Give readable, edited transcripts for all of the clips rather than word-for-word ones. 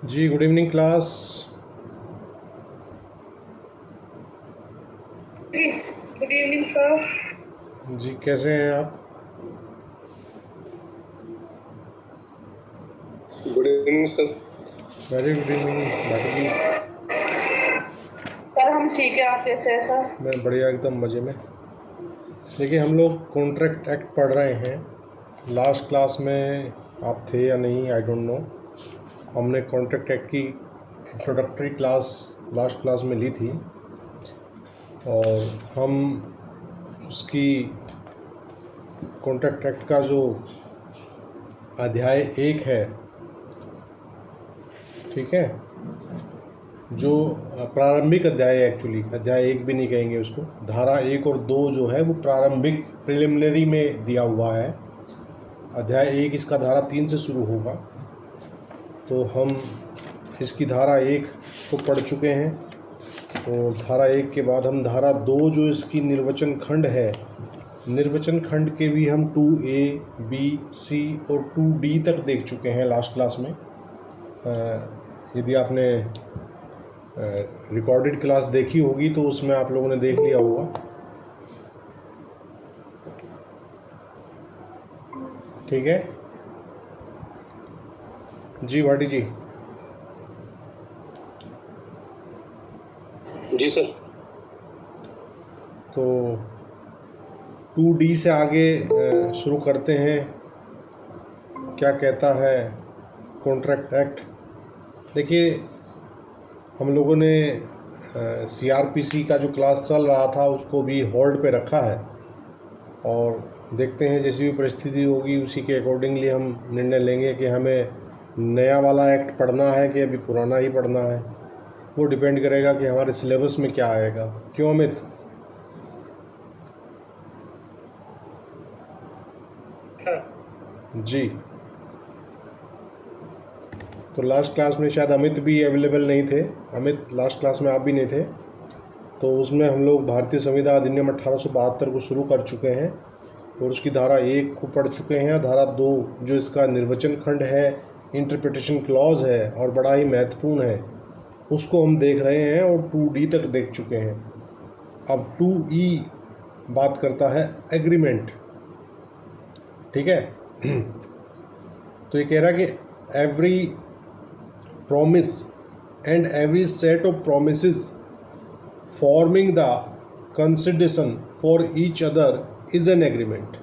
जी good evening class. Good evening sir. जी कैसे हैं आप? Good evening sir. Very good evening Bhati ji. Sir हम ठीक है, आप कैसे हैं सर? मैं बढ़िया एकदम मज़े में। देखिए हम लोग कॉन्ट्रैक्ट एक्ट पढ़ रहे हैं। लास्ट क्लास में आप थे या नहीं आई डोंट नो। हमने कॉन्ट्रैक्ट एक्ट की इंट्रोडक्टरी क्लास लास्ट क्लास में ली थी और हम उसकी कॉन्ट्रैक्ट एक्ट का जो अध्याय 1 है, ठीक है, जो प्रारंभिक अध्याय है, एक्चुअली अध्याय 1 भी नहीं कहेंगे उसको, धारा 1 और 2 जो है वो प्रारंभिक प्रिलिमिनरी में दिया हुआ है। अध्याय 1 इसका धारा 3 से शुरू होगा, तो हम इसकी धारा 1 को पढ़ चुके हैं और धारा 1 के बाद हम धारा 2 जो इसकी निर्वचन खंड है, निर्वचन खंड के भी हम 2A, B, C और 2D तक देख चुके हैं लास्ट क्लास में। यदि आपने रिकॉर्डेड क्लास देखी होगी तो उसमें आप लोगों ने देख लिया होगा, ठीक है जी भाटी जी। जी सर। तो 2D से आगे शुरू करते हैं। क्या कहता है कॉन्ट्रैक्ट एक्ट? देखिए हम लोगों ने CRPC का जो क्लास चल रहा था उसको भी होल्ड पे रखा है और देखते हैं जैसी भी परिस्थिति होगी उसी के अकॉर्डिंगली हम निर्णय लेंगे कि हमें नया वाला एक्ट पढ़ना है कि अभी पुराना ही पढ़ना है। वो डिपेंड करेगा कि हमारे सिलेबस में क्या आएगा। क्यों अमित? जी, तो लास्ट क्लास में शायद अमित भी अवेलेबल नहीं थे। अमित लास्ट क्लास में आप भी नहीं थे, तो उसमें हम लोग भारतीय संविधान अधिनियम 1872 को शुरू कर चुके हैं और उसकी धारा 1 को पढ़ चुके हैं। धारा 2 जो इसका निर्वचन खंड है, इंटरप्रिटेशन क्लॉज है और बड़ा ही महत्वपूर्ण है, उसको हम देख रहे हैं और 2D तक देख चुके हैं। अब 2E बात करता है एग्रीमेंट, ठीक है। तो ये कह रहा है कि every promise and every set of promises forming the consideration for each other is an agreement,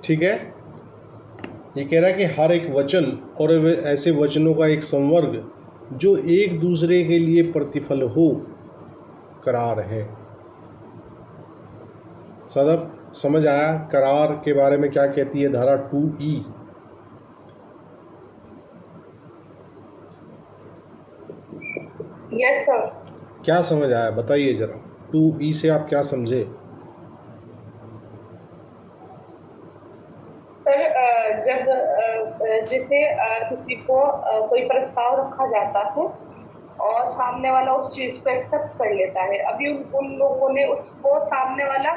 ठीक है। ये कह रहा है कि हर एक वचन और ऐसे वचनों का एक संवर्ग जो एक दूसरे के लिए प्रतिफल हो करार है। सदब समझ आया करार के बारे में क्या कहती है धारा 2E? Yes sir. क्या समझ आया बताइए जरा। 2E से आप क्या समझे? सर जब जैसे किसी को कोई प्रस्ताव रखा जाता है और सामने वाला उस चीज को एक्सेप्ट कर लेता है, अभी उन लोगों ने उसको सामने वाला,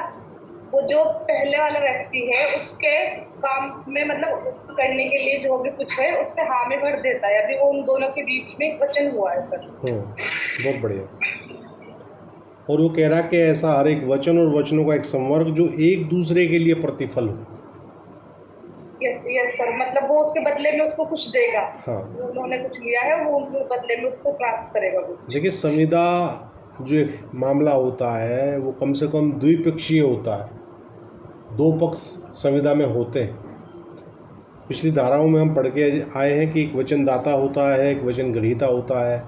वो जो पहले वाला व्यक्ति है उसके काम में मतलब करने के लिए जो भी कुछ है उस पे हामी भर देता है। अभी वो उन दोनों के बीच में एक वचन हुआ है सर। बहुत बढ़िया। और वो कह रहा कि ऐसा हर एक वचन और वचनों का एक संवर्ग जो एक दूसरे के लिए प्रतिफल हो। यस यस सर, मतलब वो उसके बदले में उसको कुछ देगा। हाँ, उन्होंने कुछ लिया है वो उसके बदले में उससे प्राप्त करेगा कुछ। देखिए संविदा जो एक मामला होता है वो कम से कम द्विपक्षीय होता है, दो पक्ष संविदा में होते हैं। पिछली धाराओं में हम पढ़ के आए हैं कि एक वचनदाता होता है, एक वचन ग्रहीता होता है।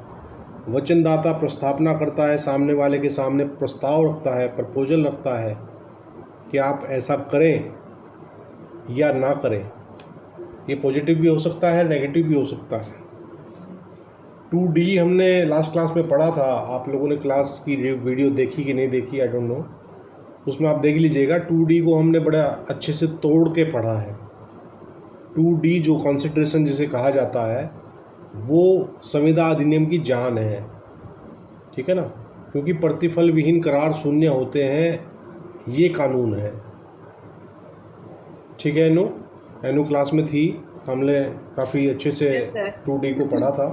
वचनदाता प्रस्तावना करता है, सामने वाले के सामने प्रस्ताव रखता है, प्रपोजल रखता है कि आप ऐसा करें या ना करें। ये पॉजिटिव भी हो सकता है, नेगेटिव भी हो सकता है। 2D हमने लास्ट क्लास में पढ़ा था, आप लोगों ने क्लास की वीडियो देखी कि नहीं देखी आई डोंट नो, उसमें आप देख लीजिएगा। 2D को हमने बड़ा अच्छे से तोड़ के पढ़ा है। 2D जो कॉन्सिडरेशन जिसे कहा जाता है वो संविदा अधिनियम की जान है, ठीक है ना, क्योंकि प्रतिफल विहीन करार शून्य होते हैं, ये कानून है, ठीक है। एनु क्लास में थी हमने काफ़ी अच्छे से Yes, sir. 2D को पढ़ा था।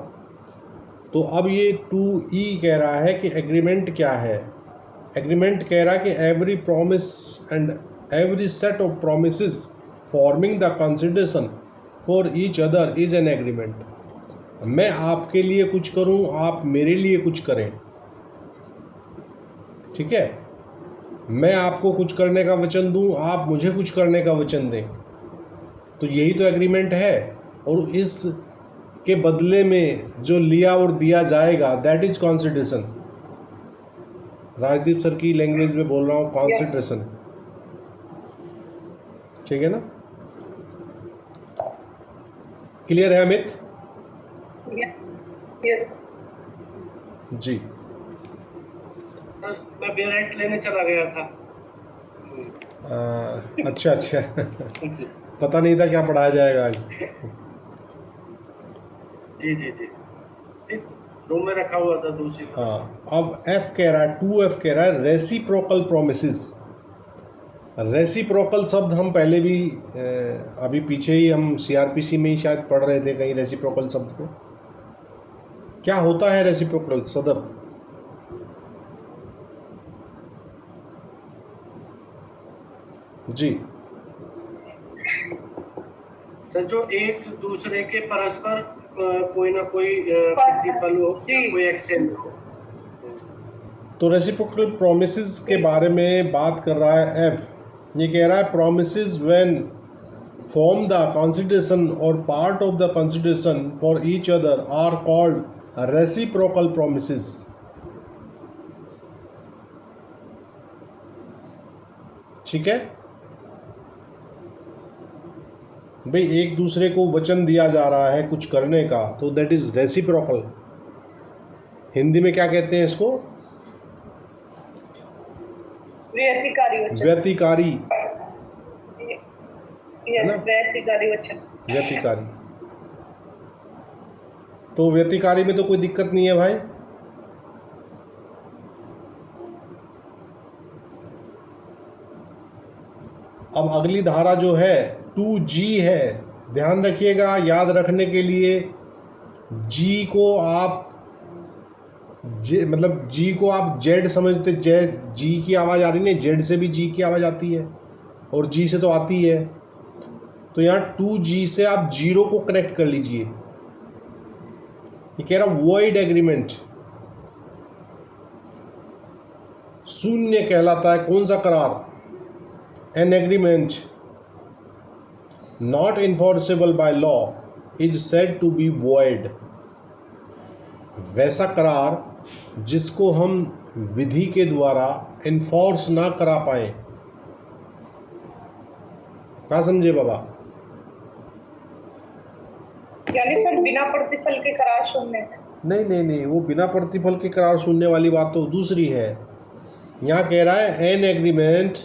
तो अब ये 2E कह रहा है कि एग्रीमेंट क्या है। एग्रीमेंट कह रहा है कि every promise and every set of promises forming the consideration for each other is an agreement. मैं आपके लिए कुछ करूं, आप मेरे लिए कुछ करें, ठीक है। मैं आपको कुछ करने का वचन दूं, आप मुझे कुछ करने का वचन दें, तो यही तो एग्रीमेंट है। और इस के बदले में जो लिया और दिया जाएगा that is consideration. Rajdeep sir की लैंग्वेज में बोल रहा हूँ, कॉन्सिडरेशन, ठीक है ना। क्लियर है अमित? Yes. जी। मैं बेराइट लेने चला गया था। अच्छा अच्छा पता नहीं था क्या पढ़ाया जाएगा आज। जी जी जी, रूम में रखा हुआ था दूसरी। हाँ, अब F कह रहा है, 2F कह रहा है रेसिप्रोकल प्रोमिसेस। रेसिप्रोकल शब्द हम पहले भी अभी पीछे ही हम CRPC में ही शायद पढ़ रहे थे कहीं रेसिप्रोकल शब्द को। क्या होता है रेसिप्रोकल सदब? जी सर, जो एक दूसरे के परस्पर कोई ना कोई प्रतिफल हो, कोई एक्सचेंज हो। तो रेसिप्रोकल प्रोमिसेस के बारे में बात कर रहा है एफ। ये कह रहा है promises when form the consideration or part of the consideration for each other are called reciprocal promises. ठीक है भाई, एक दूसरे को वचन दिया जा रहा है कुछ करने का, तो दैट इज रेसिप्रोकल। हिंदी में क्या कहते हैं इसको? व्यतिकारी वचन। व्यतिकारी। Yes, व्यतिकारी वचन। व्यतिकारी। तो व्यतिकारी में तो कोई दिक्कत नहीं है भाई। अब अगली धारा जो है 2G है, ध्यान रखिएगा। याद रखने के लिए G को आप मतलब G को आप Z समझते, G की आवाज़ आ रही नहीं, Z से भी G की आवाज़ आती है और G से तो आती है। तो यहाँ 2G से आप 0 को कनेक्ट कर लीजिए। ये कह रहा वॉइड एग्रीमेंट शून्य कहलाता है। कौन सा करार? An agreement not enforceable by law is said to be void. वैसा करार जिसको हम विधि के द्वारा इन्फोर्स ना करा पाए। क्या समझे बाबा? यानी सर बिना प्रतिफल के करार शून्य है। नहीं नहीं नहीं, वो बिना प्रतिफल के करार सुनने वाली बात तो दूसरी है। यहाँ कह रहा है an agreement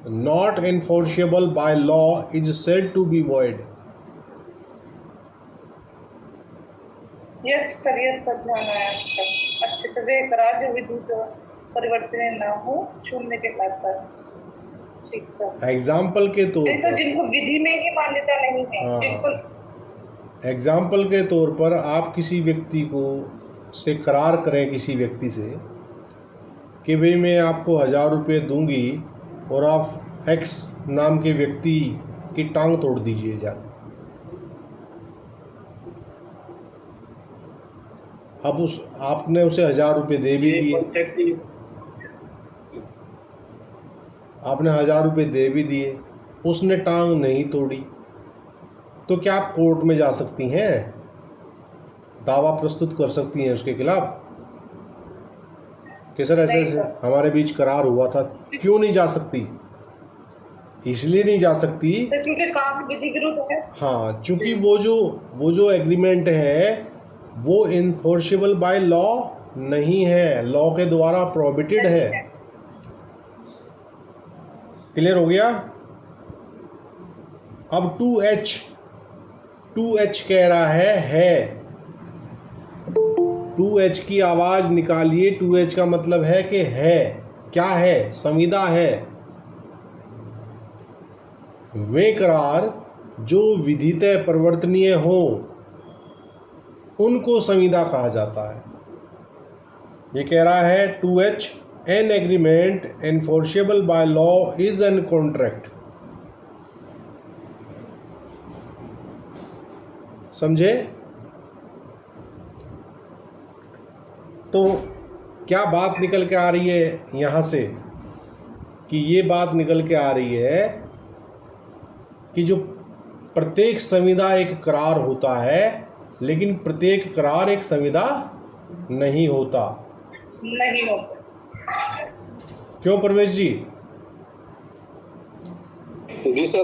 not enforceable by law is said to be void. Yes sir ध्यान आया आपका। अच्छे से वे करार जो विधि जो परिवर्तन ना हो शून्य के कहलाता है। ठीक है। एग्जाम्पल के तौर सर पर, जिनको विधि में ही मान्यता नहीं है, हाँ, बिल्कुल। एग्जाम्पल के तौर पर आप किसी व्यक्ति को से करार करें, किसी व्यक्ति से कि भाई मैं आपको 1000 रुपये दूंगी और आप X नाम के व्यक्ति की टांग तोड़ दीजिए जाके। अब आपने उसे 1000 रुपये दे भी दिए, आपने 1000 रुपये दे भी दिए, उसने टांग नहीं तोड़ी, तो क्या आप कोर्ट में जा सकती हैं, दावा प्रस्तुत कर सकती हैं उसके खिलाफ कि सर ऐसे ऐसे हमारे बीच करार हुआ था? क्यों नहीं जा सकती? इसलिए नहीं जा सकती क्योंकि काम विधि विरुद्ध है। हाँ, चूंकि वो जो एग्रीमेंट है वो इन्फोर्सेबल बाय लॉ नहीं है, लॉ के द्वारा प्रोहिबिटेड है। क्लियर हो गया? अब 2H कह रहा है 2H की आवाज निकालिए। 2H का मतलब है कि है, क्या है? संविदा है। वे करार जो विधितः परिवर्तनीय हो उनको संविदा कहा जाता है। ये कह रहा है 2H an agreement enforceable by law is an contract. समझे? तो क्या बात निकल के आ रही है यहाँ से कि ये बात निकल के आ रही है कि जो प्रत्येक संविदा एक करार होता है, लेकिन प्रत्येक करार एक संविदा नहीं होता। नहीं होता। क्यों परवेश जी? जी सर,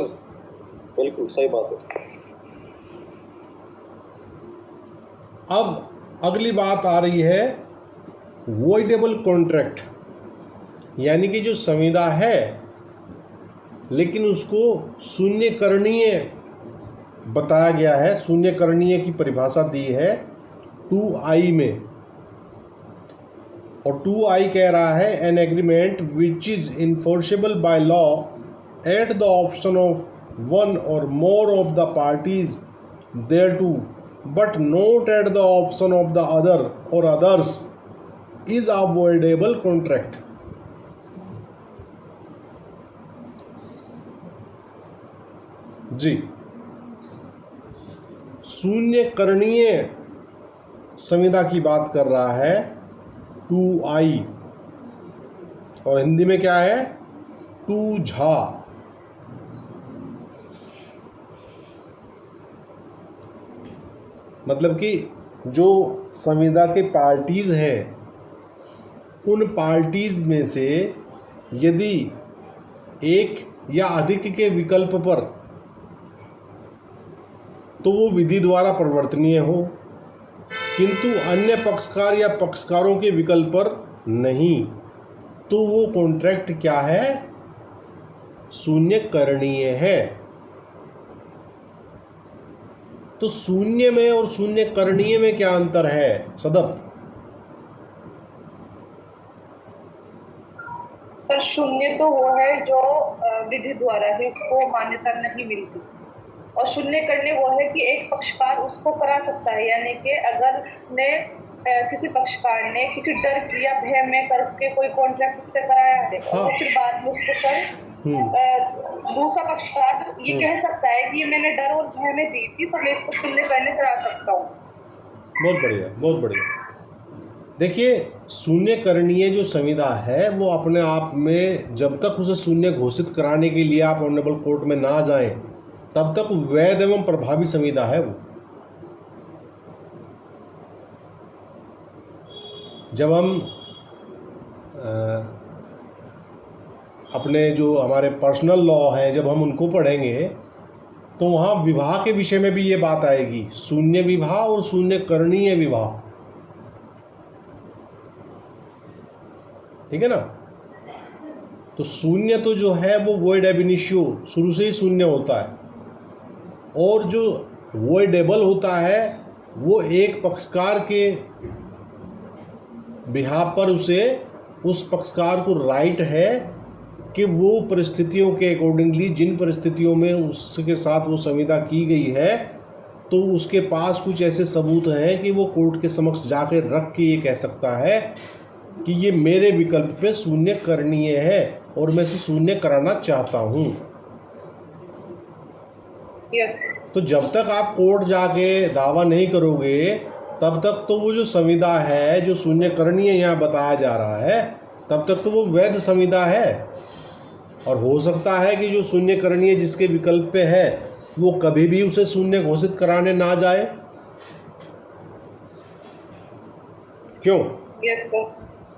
बिल्कुल सही बात है। अब अगली बात आ रही है वॉइडेबल कॉन्ट्रैक्ट, यानी कि जो संविदा है लेकिन उसको शून्यकरणीय बताया गया है। शून्यकरणीय की परिभाषा दी है 2I में, और 2I कह रहा है an agreement which is enforceable by law at the option of one or more of the parties thereto but not at the option of the other or others is a voidable contract. जी, शून्यकरणीय संविदा की बात कर रहा है 2I, और हिंदी में क्या है 2 झा। मतलब कि जो संविदा के पार्टीज हैं उन पार्टीज में से यदि एक या अधिक के विकल्प पर तो वो विधि द्वारा परिवर्तनीय हो, किंतु अन्य पक्षकार या पक्षकारों के विकल्प पर नहीं, तो वो कॉन्ट्रैक्ट क्या है? शून्यकरणीय है। तो शून्य में और शून्यकरणीय में क्या अंतर है सदप? सर शून्य तो वो है जो विधि द्वारा है, उसको मान्यता नहीं मिलती, और शून्य करने वो है कि एक पक्षकार उसको करा सकता है। यानी कि अगर उसने किसी पक्षकार ने किसी डर की या भय में करके कोई कॉन्ट्रैक्ट से कराया है, और फिर बाद में उसको सर दूसरा पक्षकार ये कह सकता है कि ये मैंने डर और भय में दी थी, तो मैं इसको शून्य करने करा सकता हूँ। बहुत बढ़िया, बहुत बढ़िया। देखिए, शून्यकरणीय जो संविदा है वो अपने आप में जब तक उसे शून्य घोषित कराने के लिए आप ऑनरेबल कोर्ट में ना जाएं तब तक वैध एवं प्रभावी संविदा है वो। जब हम अपने जो हमारे पर्सनल लॉ हैं जब हम उनको पढ़ेंगे तो वहाँ विवाह के विषय में भी ये बात आएगी, शून्य विवाह और शून्यकरणीय विवाह। ठीक है ना? तो शून्य तो जो है वो वॉइड एब इनिशियो, शुरू से ही शून्य होता है, और जो वॉइडेबल होता है वो एक पक्षकार के बिहाफ पर उसे उस पक्षकार को राइट है कि वो परिस्थितियों के अकॉर्डिंगली जिन परिस्थितियों में उसके साथ वो संविदा की गई है तो उसके पास कुछ ऐसे सबूत हैं कि वो कोर्ट के समक्ष जाकर रख के ये कह सकता है कि ये मेरे विकल्प पे शून्य करणीय है और मैं इसे शून्य कराना चाहता हूँ। यस। तो जब तक आप कोर्ट जाके दावा नहीं करोगे तब तक तो वो जो संविदा है जो शून्यकरणीय यहाँ बताया जा रहा है तब तक तो वो वैध संविदा है। और हो सकता है कि जो शून्यकरणीय जिसके विकल्प पे है वो कभी भी उसे शून्य घोषित कराने ना जाए। क्यों? यस सर,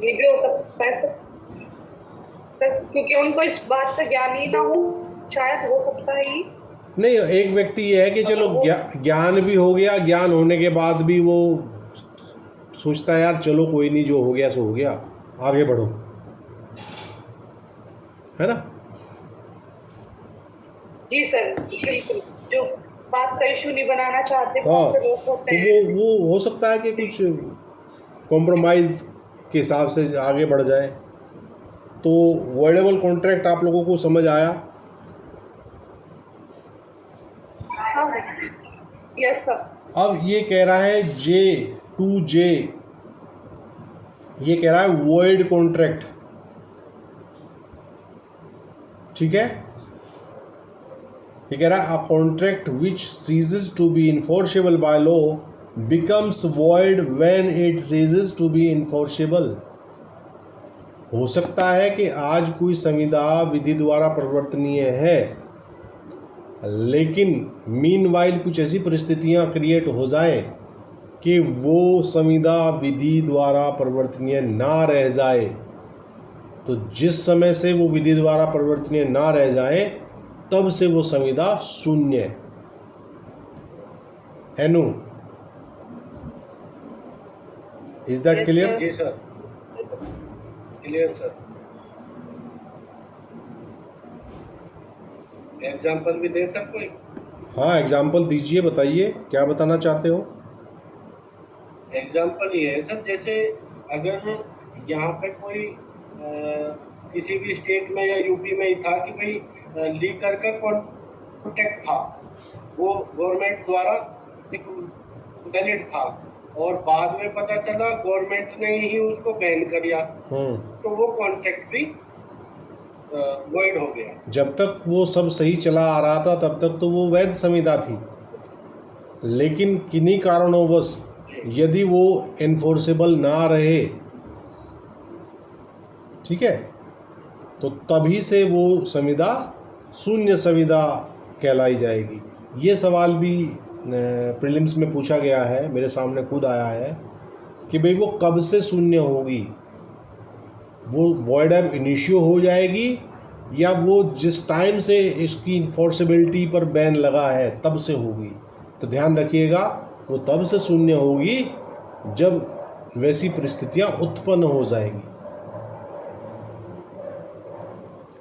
ये भी हो सकता है सर, क्योंकि उनको इस बात का ज्ञान ही ना हो, शायद हो सकता है ये। नहीं, एक व्यक्ति ये है कि चलो ज्ञान भी हो गया, ज्ञान होने के बाद भी वो सोचता है यार चलो कोई नहीं, जो हो गया सो हो गया, आगे बढ़ो, है ना? जी सर बिल्कुल, जो बात का इशू नहीं बनाना चाहते हाँ, बहुत से लोग होते हैं। तो वो हो सकता है कि कुछ कॉम्प्रोमाइज़ के हिसाब से आगे बढ़ जाए। तो वर्डेबल कॉन्ट्रैक्ट आप लोगों को समझ आया? Yes sir. अब ये कह रहा है जे, टू जे, ये कह रहा है वॉइड कॉन्ट्रैक्ट, ठीक है। ये कह रहा है a contract which ceases to be enforceable by law becomes void when it ceases to be enforceable. हो सकता है कि आज कोई संविदा विधि द्वारा परिवर्तनीय है, लेकिन मीनवाइल कुछ ऐसी परिस्थितियां क्रिएट हो जाए कि वो संविदा विधि द्वारा परिवर्तनीय ना रह जाए। तो जिस समय से वो विधि द्वारा परिवर्तनीय ना रह जाए तब से वो संविदा शून्य है। नु इज दैट क्लियर? जी सर, क्लियर सर। एग्जाम्पल भी दे सर कोई? हाँ, एग्जाम्पल दीजिए, बताइए क्या बताना चाहते हो। एग्जाम्पल ये है सर, जैसे अगर यहाँ पे कोई किसी भी स्टेट में या यूपी में ही था कि भाई लीकर का कॉन्ट्रैक्ट था, वो गवर्नमेंट द्वारा वैलिड था, और बाद में पता चला गवर्नमेंट ने ही उसको बैन कर दिया, तो वो कॉन्ट्रैक्ट भी वॉइड हो गया। जब तक वो सब सही चला आ रहा था तब तक तो वो वैध संविदा थी, लेकिन किन्हीं कारणोंवश यदि वो एनफोर्सेबल ना रहे, ठीक है, तो तभी से वो संविदा शून्य संविदा कहलाई जाएगी। ये सवाल भी प्रीलिम्स में पूछा गया है, मेरे सामने खुद आया है कि भाई वो कब से शून्य होगी, वो वॉइड एब इनिशियो हो जाएगी या वो जिस टाइम से इसकी इन्फोर्सेबिलिटी पर बैन लगा है तब से होगी। तो ध्यान रखिएगा, वो तब से शून्य होगी जब वैसी परिस्थितियां उत्पन्न हो जाएगी।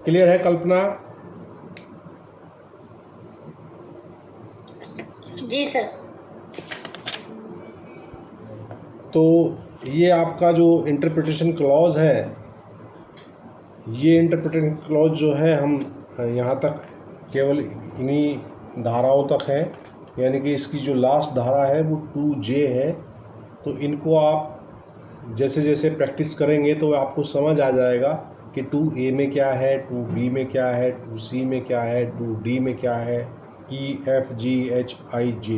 क्लियर है कल्पना? जी सर। तो ये आपका जो इंटरप्रिटेशन क्लॉज है, ये इंटरप्रिटेशन क्लॉज जो है हम यहाँ तक केवल इन्हीं धाराओं तक है, यानी कि इसकी जो लास्ट धारा है वो 2J है। तो इनको आप जैसे जैसे प्रैक्टिस करेंगे तो आपको समझ आ जाएगा कि 2A में क्या है, 2B में क्या है, 2C में क्या है, 2D में क्या है, E, F, G, H, I, J।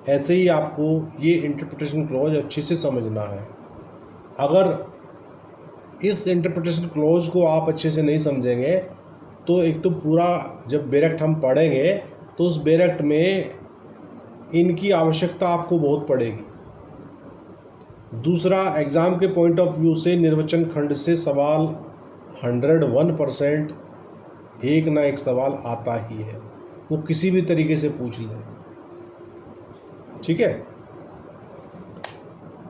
ऐसे ही आपको ये इंटरप्रिटेशन क्लॉज अच्छे से समझना है। अगर इस इंटरप्रिटेशन क्लॉज को आप अच्छे से नहीं समझेंगे तो एक तो पूरा जब बैरेक्ट हम पढ़ेंगे तो उस बैरेक्ट में इनकी आवश्यकता आपको बहुत पड़ेगी। दूसरा, एग्ज़ाम के पॉइंट ऑफ व्यू से निर्वचन खंड से सवाल 101% एक ना एक सवाल आता ही है, वो किसी भी तरीके से पूछ लें, ठीक है।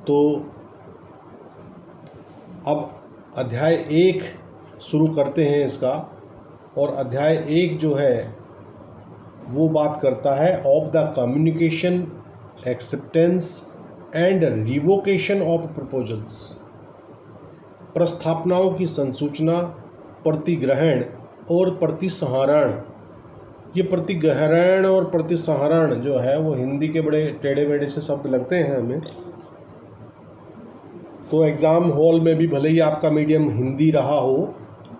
तो अब अध्याय 1 शुरू करते हैं इसका, और अध्याय 1 जो है वो बात करता है of the communication, acceptance and revocation of proposals. प्रस्तावनाओं की संसूचना, प्रतिग्रहण और प्रतिसंहरण। ये प्रतिग्रहण और प्रतिसंहरण जो है वो हिंदी के बड़े टेढ़े मेढ़े से शब्द लगते हैं हमें। तो एग्ज़ाम हॉल में भी भले ही आपका मीडियम हिंदी रहा हो,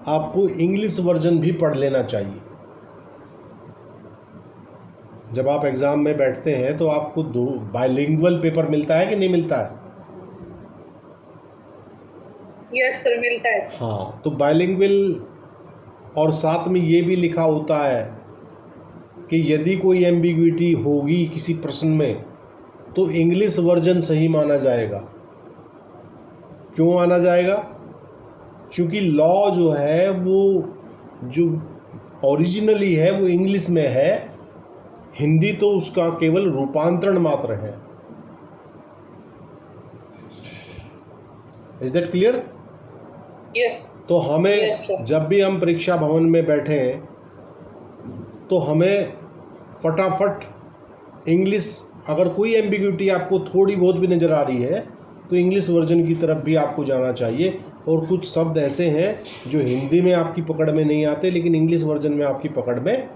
आपको इंग्लिश वर्जन भी पढ़ लेना चाहिए। जब आप एग्ज़ाम में बैठते हैं तो आपको 2 बाइलिंगुअल पेपर मिलता है कि नहीं मिलता है? यस सर, मिलता है। हाँ, तो बाइलिंगुअल, और साथ में ये भी लिखा होता है कि यदि कोई एम्बिग्विटी होगी किसी प्रश्न में तो इंग्लिश वर्जन सही माना जाएगा। क्यों माना जाएगा? क्योंकि लॉ जो है वो जो ओरिजिनली है वो इंग्लिश में है, हिंदी तो उसका केवल रूपांतरण मात्र है। Is that clear? तो हमें जब भी हम परीक्षा भवन में बैठे तो हमें फटाफट इंग्लिश, अगर कोई एम्बिग्विटी आपको थोड़ी बहुत भी नज़र आ रही है तो इंग्लिश वर्जन की तरफ भी आपको जाना चाहिए। और कुछ शब्द ऐसे हैं जो हिंदी में आपकी पकड़ में नहीं आते लेकिन इंग्लिश वर्जन में आपकी पकड़ में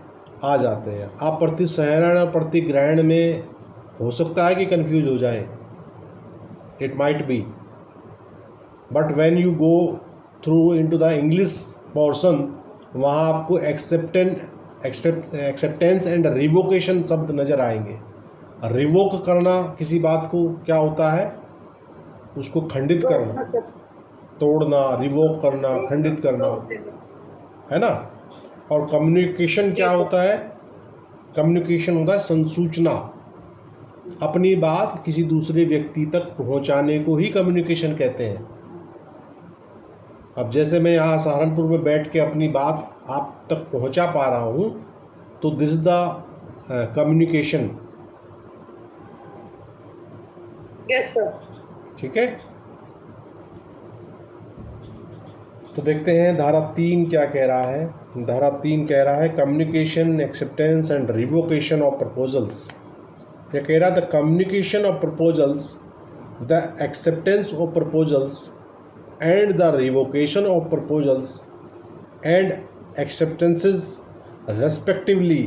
आ जाते हैं। आप प्रतिसहरण और प्रतिग्रहण में हो सकता है कि कंफ्यूज हो जाए, it might be, but when you go through into the English portion, वहाँ आपको एक्सेप्टेंस एंड रिवोकेशन शब्द नज़र आएंगे। रिवोक करना किसी बात को क्या होता है, उसको खंडित करना, तोड़ना, रिवोक करना, खंडित करना, है ना। और कम्युनिकेशन क्या होता है, कम्युनिकेशन होता है संसूचना, अपनी बात किसी दूसरे व्यक्ति तक पहुंचाने को ही कम्युनिकेशन कहते हैं। अब जैसे मैं यहाँ सहारनपुर में बैठ के अपनी बात आप तक पहुंचा पा रहा हूँ, तो this is the communication. Yes sir. ठीक है, तो देखते हैं धारा 3 क्या कह रहा है। धारा 3 कह रहा है communication, acceptance and revocation of proposals. क्या कह रहा है, the communication of proposals, the acceptance of proposals and the revocation of proposals and acceptances respectively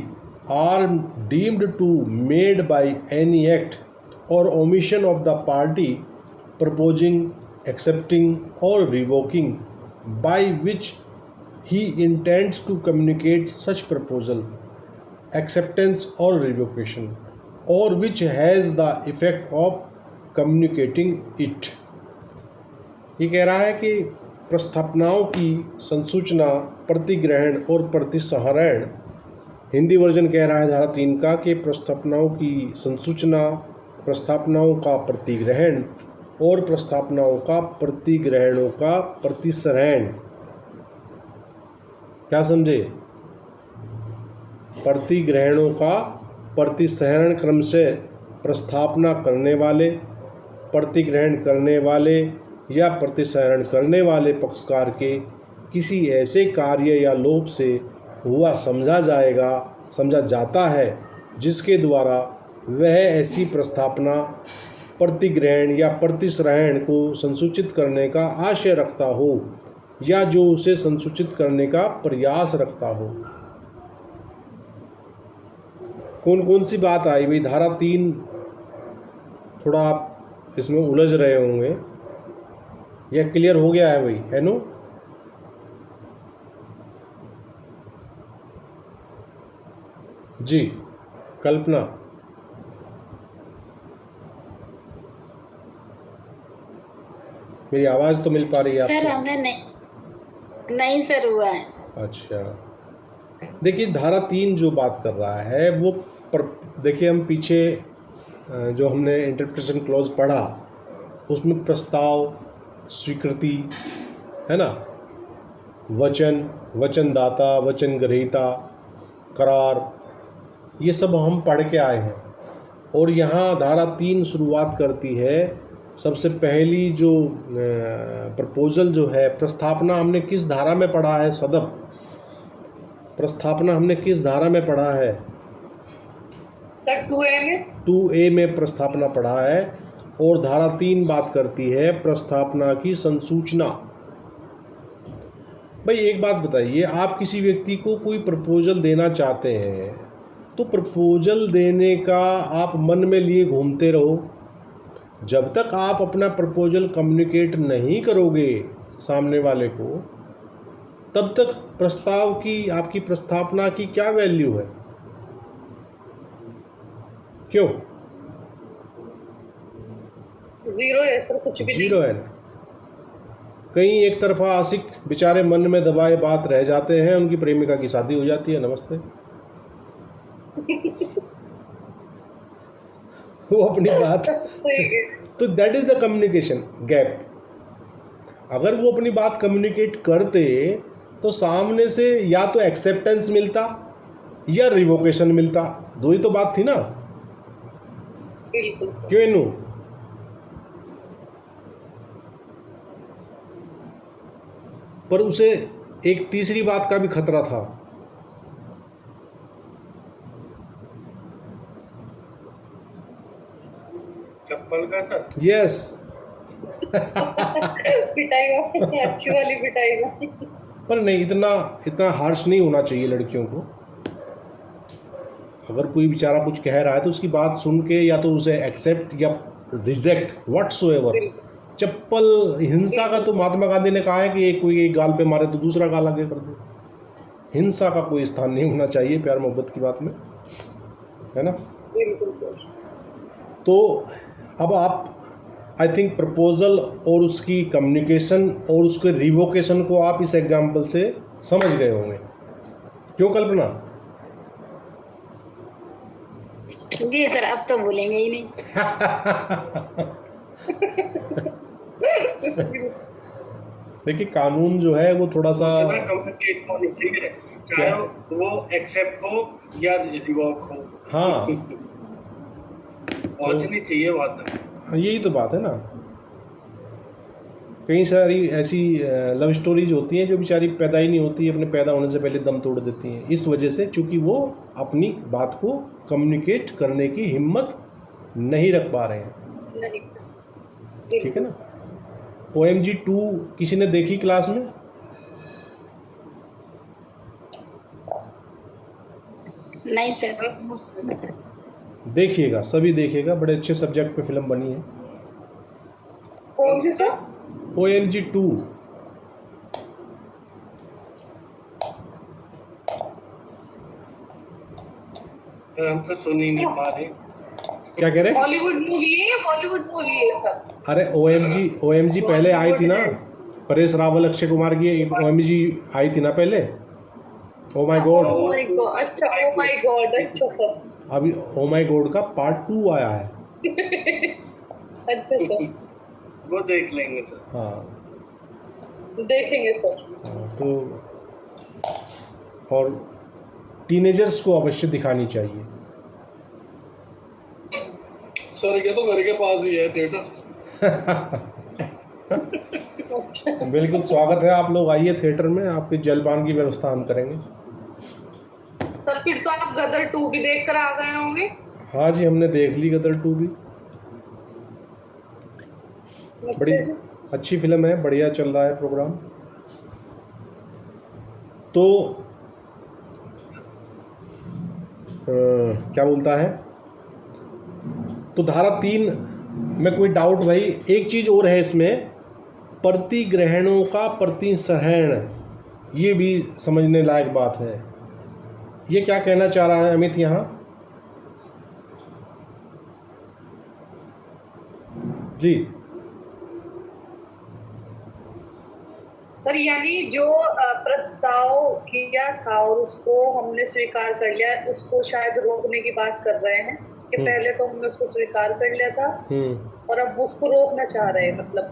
are deemed to made by any act or omission of the party proposing, accepting or revoking, by which he intends to communicate such proposal, acceptance or revocation, or which has the effect of communicating it। ये कह रहा है कि प्रस्थापनाओं की संसूचना, प्रतिग्रहण और प्रतिसहरण, Hindi version कह रहा है धारा 3 का कि प्रस्थापनाओं की संसूचना, प्रस्थापनाओं का प्रतिग्रहण और प्रस्थापनाओं का प्रतिग्रहणों का प्रतिसहरण। क्या समझे, प्रतिग्रहणों का प्रतिसहरण क्रम से प्रस्थापना करने वाले, प्रतिग्रहण करने वाले या प्रतिसहरण करने वाले पक्षकार के किसी ऐसे कार्य या लोभ से हुआ समझा जाता है जिसके द्वारा वह ऐसी प्रस्थापना, प्रतिग्रहण या प्रतिसहरण को संसूचित करने का आशय रखता हो या जो उसे संसूचित करने का प्रयास रखता हो। कौन कौन सी बात आई भाई, धारा 3 थोड़ा आप इसमें उलझ रहे होंगे, यह क्लियर हो गया है भाई, है नो। जी कल्पना, मेरी आवाज़ तो मिल पा रही है सर? आपको? हमें नहीं सर हुआ है। अच्छा, देखिए धारा 3 जो बात कर रहा है वो देखिए हम पीछे जो हमने इंटरप्रिटेशन क्लॉज पढ़ा उसमें प्रस्ताव, स्वीकृति, है ना, वचन, वचनदाता, वचन ग्रहीता, करार, ये सब हम पढ़ के आए हैं। और यहाँ धारा 3 शुरुआत करती है, सबसे पहली जो प्रपोजल जो है, प्रस्थापना हमने किस धारा में पढ़ा है सदब, प्रस्थापना हमने किस धारा में पढ़ा है सर? 2A में। 2A में प्रस्थापना पढ़ा है। और धारा 3 बात करती है प्रस्थापना की संसूचना। भाई एक बात बताइए, आप किसी व्यक्ति को कोई प्रपोजल देना चाहते हैं तो प्रपोजल देने का आप मन में लिए घूमते रहो, जब तक आप अपना प्रपोजल कम्युनिकेट नहीं करोगे सामने वाले को, तब तक प्रस्ताव की, आपकी प्रस्थापना की क्या वैल्यू है? क्यों? जीरो है सर, कुछ भी जीरो है ना। कहीं एक तरफा आशिक बेचारे मन में दबाए बात रह जाते हैं, उनकी प्रेमिका की शादी हो जाती है, नमस्ते। वो अपनी बात तो that is the communication gap. अगर वो अपनी बात कम्युनिकेट करते तो सामने से या तो एक्सेप्टेंस मिलता या रिवोकेशन मिलता, दो ही तो बात थी ना। बिल्कुल। क्यों इनू? पर उसे एक तीसरी बात का भी खतरा था। चप्पल का सर? यस। पिटाएगा, अच्छी वाली पिटाएगा। पर नहीं, इतना हार्श नहीं होना चाहिए लड़कियों को। अगर कोई बेचारा कुछ कह रहा है तो उसकी बात सुन के या तो उसे एक्सेप्ट या रिजेक्ट व्हाट्सोएवर। चप्पल हिंसा का तो महात्मा गांधी ने कहा है कि कोई एक गाल पे मारे तो दूसरा गाल आगे कर दो। हिंसा का कोई स्थान नहीं होना चाहिए प्यार मोहब्बत की बात में, है ना। बिल्कुल सर। तो अब आप आई थिंक प्रपोजल और उसकी कम्युनिकेशन और उसके रिवोकेशन को आप इस एग्जाम्पल से समझ गए होंगे, क्यों कल्पना? जी सर, अब तो भूलेंगे ही नहीं। देखिए कानून जो है वो थोड़ा सा कम्युनिकेट होनी चाहिए, चाहे वो एक्सेप्ट हो या रिवोक हो। हाँ पहुंचनी चाहिए बात। यही तो बात है ना। कई सारी ऐसी लव स्टोरीज होती हैं जो बेचारी पैदा ही नहीं होती, अपने पैदा होने से पहले दम तोड़ देती हैं, इस वजह से चूँकि वो अपनी बात को कम्युनिकेट करने की हिम्मत नहीं रख पा रहे हैं। नहीं, ठीक है ना। OMG 2 किसी ने देखी क्लास में? नहीं सर। देखिएगा, सभी देखिएगा, बड़े अच्छे सब्जेक्ट पे फिल्म बनी है। कौन सी सर? OMG 2। हम तो सुन ही नहीं पा रहे। क्या कह रहे? हॉलीवुड मूवी है या बॉलीवुड मूवी है सर? अरे OMG पहले आई थी ना, परेश रावल अक्षय कुमार की OMG आई थी ना पहले। Oh my God. Oh my God, अच्छा, ओह माय गॉड, अच्छा सर। अभी ओ माय गॉड का पार्ट 2 आया है। अच्छा सर, वो देख लेंगे सर। हाँ देखेंगे सर। तो और टीनेजर्स को अवश्य दिखानी चाहिए। सर ये तो घर के पास ही है थिएटर। बिल्कुल स्वागत है, आप लोग आइए थिएटर में, आपके जलपान की व्यवस्था हम करेंगे। सर फिर तो आप गदर 2 भी देख कर आ गए होंगे। हाँ जी, हमने देख ली गदर 2 भी। बड़ी अच्छा जी। अच्छी फिल्म है, बढ़िया चल रहा है प्रोग्राम। तो क्या बोलता है, तो धारा 3 में कोई डाउट भाई? एक चीज़ और है इसमें, प्रतिग्रहणों का प्रतिसरण, ये भी समझने लायक बात है। ये क्या कहना चाह रहा है अमित यहाँ? जी सर यानी जो प्रस्ताव किया था और उसको हमने स्वीकार कर लिया, उसको शायद रोकने की बात कर रहे हैं कि पहले तो हमने उसको स्वीकार कर लिया था और अब उसको रोकना चाह रहे हैं, मतलब।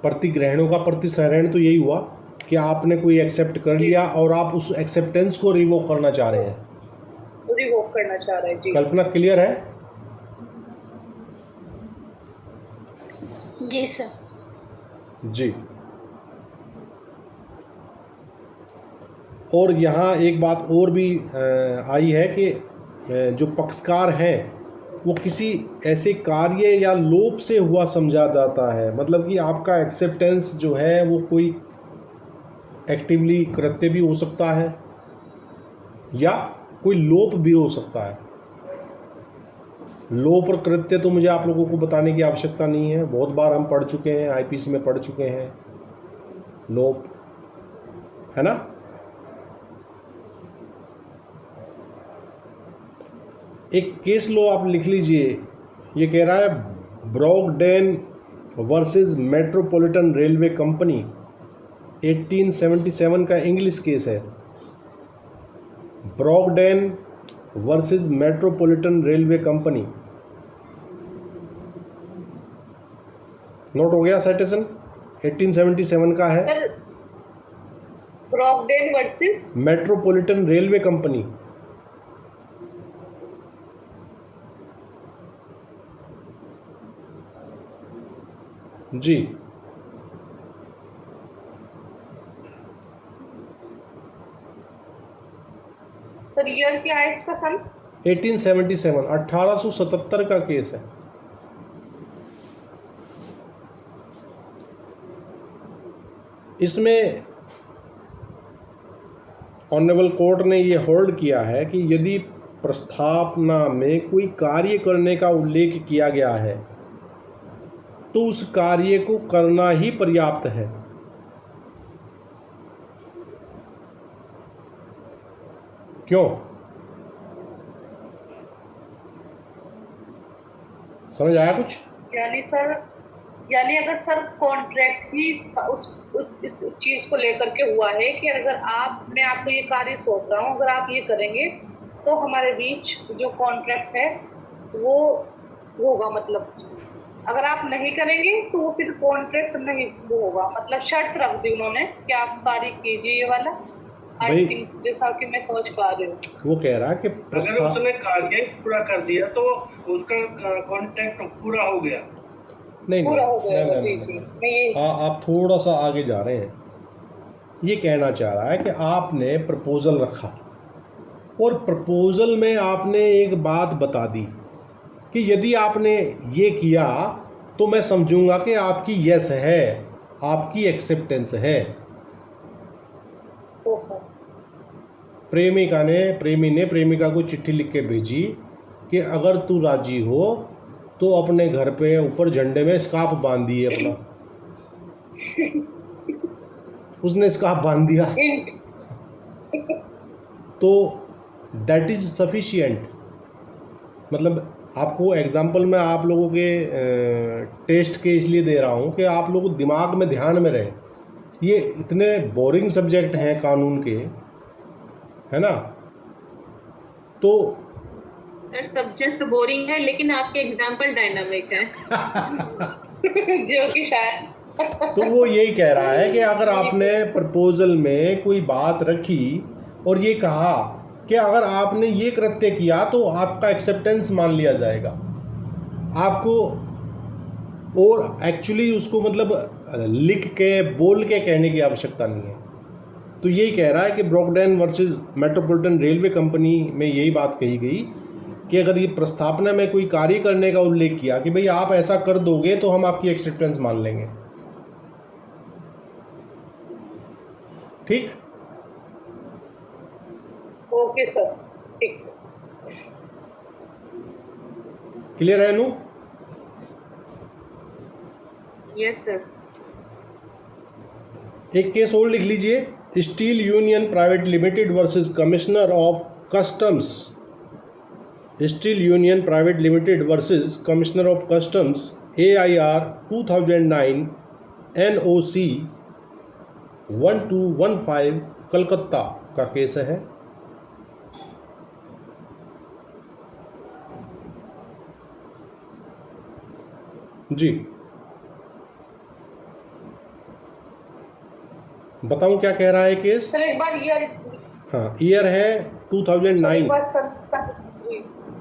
प्रतिग्रहणों का प्रतिसरण तो यही हुआ कि आपने कोई एक्सेप्ट कर लिया और आप उस एक्सेप्टेंस को रिवोक करना चाह रहे हैं, रिवोक करना चाह रहे हैं। जी कल्पना क्लियर है? जी सर। जी। और यहाँ एक बात और भी आई है कि जो पक्षकार हैं वो किसी ऐसे कार्य या लोप से हुआ समझा जाता है, मतलब कि आपका एक्सेप्टेंस जो है वो कोई एक्टिवली कृत्य भी हो सकता है या कोई लोप भी हो सकता है। लोप और कृत्य तो मुझे आप लोगों को बताने की आवश्यकता नहीं है, बहुत बार हम पढ़ चुके हैं, IPC में पढ़ चुके हैं लोप, है ना। एक केस लो आप लिख लीजिए, ये कह रहा है Brogden versus Metropolitan Railway Company, 1877 का इंग्लिश केस है। Brogden versus Metropolitan Railway Company, note हो गया साइटेशन? 1877 का है। Sir Brogden versus Metropolitan Railway Company. जी सर, ईयर क्या है इसका? सन 1877, 1877 का केस है। इसमें ऑनरेबल कोर्ट ने ये होल्ड किया है कि यदि प्रस्तावना में कोई कार्य करने का उल्लेख किया गया है तो उस कार्य को करना ही पर्याप्त है। क्यों? समझ आया कुछ? यानी अगर सर कॉन्ट्रैक्ट ही इस चीज को लेकर के हुआ है कि अगर मैं आपको ये कार्य सौंप रहा हूँ, अगर आप ये करेंगे तो हमारे बीच जो कॉन्ट्रैक्ट है वो होगा, मतलब अगर आप नहीं करेंगे तो वो फिर कॉन्ट्रैक्ट नहीं वो होगा, मतलब शर्त रख दी उन्होंने कि आप कार्य कीजिए ये वाला। आई थिंक जैसा कि मैं समझ पा रही हूँ, वो कह रहा है कि अगर उसने कार्य पूरा कर दिया तो उसका कॉन्ट्रैक्ट पूरा हो गया। नहीं, पूरा हो गया। आप थोड़ा सा आगे जा रहे हैं। ये कहना चाह रहा है कि आपने प्रपोजल रखा और प्रपोजल में आपने एक बात बता दी कि यदि आपने ये किया तो मैं समझूंगा कि आपकी यस है, आपकी एक्सेप्टेंस है। प्रेमी ने प्रेमिका को चिट्ठी लिख के भेजी कि अगर तू राजी हो तो अपने घर पे ऊपर झंडे में स्कार्फ बांध दिए अपना। उसने स्कार्फ बांध दिया तो दैट इज सफिशिएंट। मतलब आपको एग्जाम्पल मैं आप लोगों के टेस्ट के इसलिए दे रहा हूँ कि आप लोग दिमाग में ध्यान में रहे। ये इतने बोरिंग सब्जेक्ट हैं कानून के, है ना? तो सर सब्जेक्ट बोरिंग है लेकिन आपके एग्जाम्पल डायनामिक है। जो कि शायद तो वो यही कह रहा है कि अगर आपने प्रपोजल में कोई बात रखी और ये कहा कि अगर आपने ये कृत्य किया तो आपका एक्सेप्टेंस मान लिया जाएगा आपको, और एक्चुअली उसको मतलब लिख के बोल के कहने की आवश्यकता नहीं है। तो यही कह रहा है कि ब्रॉकडेन वर्सेस मेट्रोपॉलिटन रेलवे कंपनी में यही बात कही गई कि अगर ये प्रस्तावना में कोई कार्य करने का उल्लेख किया कि भाई आप ऐसा कर दोगे तो हम आपकी एक्सेप्टेंस मान लेंगे। ठीक? ओके सर, ठीक सर। क्लियर है नू? Yes sir. एक केस और लिख लीजिए, steel union private limited versus commissioner of customs. Steel union private limited versus commissioner of customs AIR 2009 NOC 1215 Calcutta का केस है। जी बताऊं क्या कह रहा है केस? सर एक बार ईयर, हाँ ईयर है 2009।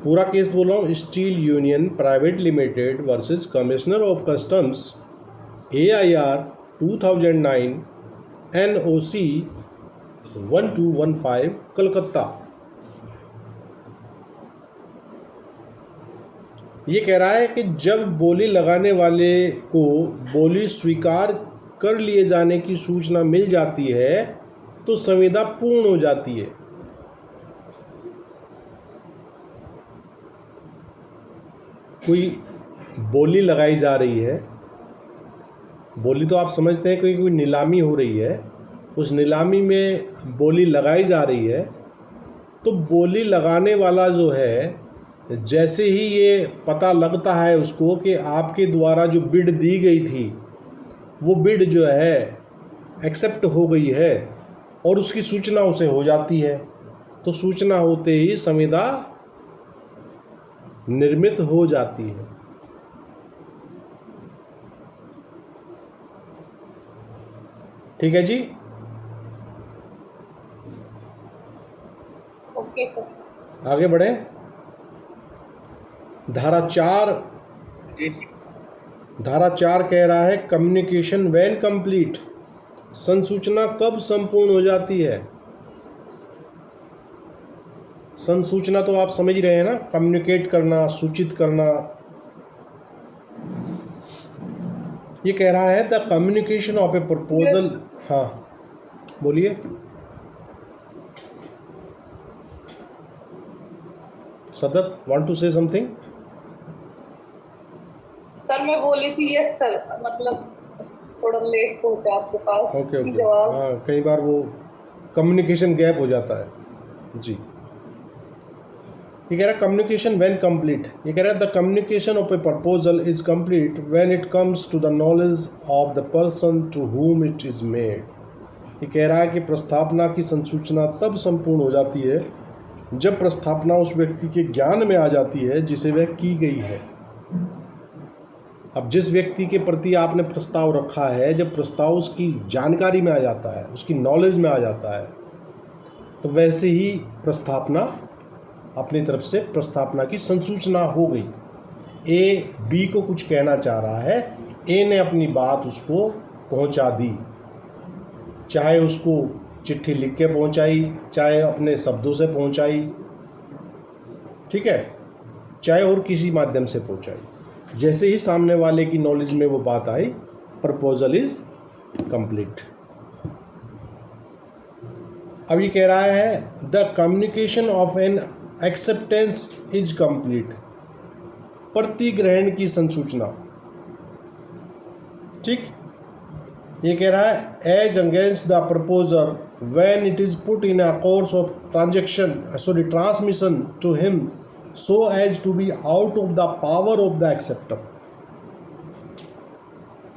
पूरा केस बोल रहा हूँ, steel union private limited versus commissioner of customs AIR 2009 NOC 1215 Calcutta. ये कह रहा है कि जब बोली लगाने वाले को बोली स्वीकार कर लिए जाने की सूचना मिल जाती है तो संविदा पूर्ण हो जाती है। कोई बोली लगाई जा रही है, बोली तो आप समझते हैं कोई नीलामी हो रही है, उस नीलामी में बोली लगाई जा रही है, तो बोली लगाने वाला जो है जैसे ही ये पता लगता है उसको कि आपके द्वारा जो बिड दी गई थी वो बिड जो है एक्सेप्ट हो गई है और उसकी सूचना उसे हो जाती है, तो सूचना होते ही संविदा निर्मित हो जाती है। ठीक है जी? Okay sir. आगे बढ़े। धारा 4 कह रहा है कम्युनिकेशन व्हेन कंप्लीट। संसूचना कब संपूर्ण हो जाती है? संसूचना तो आप समझ रहे हैं ना, कम्युनिकेट करना, सूचित करना। ये कह रहा है the communication of a proposal. हाँ बोलिए। सदर want to say something? Sir मैं बोली थी यस सर, मतलब थोड़ा लेट पहुंचा आपके पास ओके ओके, जवाब। हाँ कई बार वो कम्युनिकेशन गैप हो जाता है जी। ये कह रहा है कम्युनिकेशन व्हेन कंप्लीट, ये कह रहा है the communication of a proposal is complete when it comes to the knowledge of the person to whom it is made. ये कह रहा है कि प्रस्तावना की संसूचना तब संपूर्ण हो जाती है जब प्रस्तावना उस व्यक्ति के ज्ञान में आ जाती है जिसे वह की गई है। अब जिस व्यक्ति के प्रति आपने प्रस्ताव रखा है, जब प्रस्ताव उसकी जानकारी में आ जाता है, उसकी नॉलेज में आ जाता है, तो वैसे ही प्रस्तावना अपनी तरफ से प्रस्तावना की संसूचना हो गई। ए बी को कुछ कहना चाह रहा है, ए ने अपनी बात उसको पहुंचा दी, चाहे उसको चिट्ठी लिख के पहुंचाई, चाहे अपने शब्दों से पहुंचाई, ठीक है, चाहे और किसी माध्यम से पहुंचाई। जैसे ही सामने वाले की नॉलेज में वो बात आई, प्रपोजल इज कंप्लीट। अब ये कह रहा है the communication of an acceptance is complete, प्रतिग्रहण की संसूचना, ठीक। ये कह रहा है as against the proposer when it is put in a course of transmission to him so as to be out of the power of the acceptor।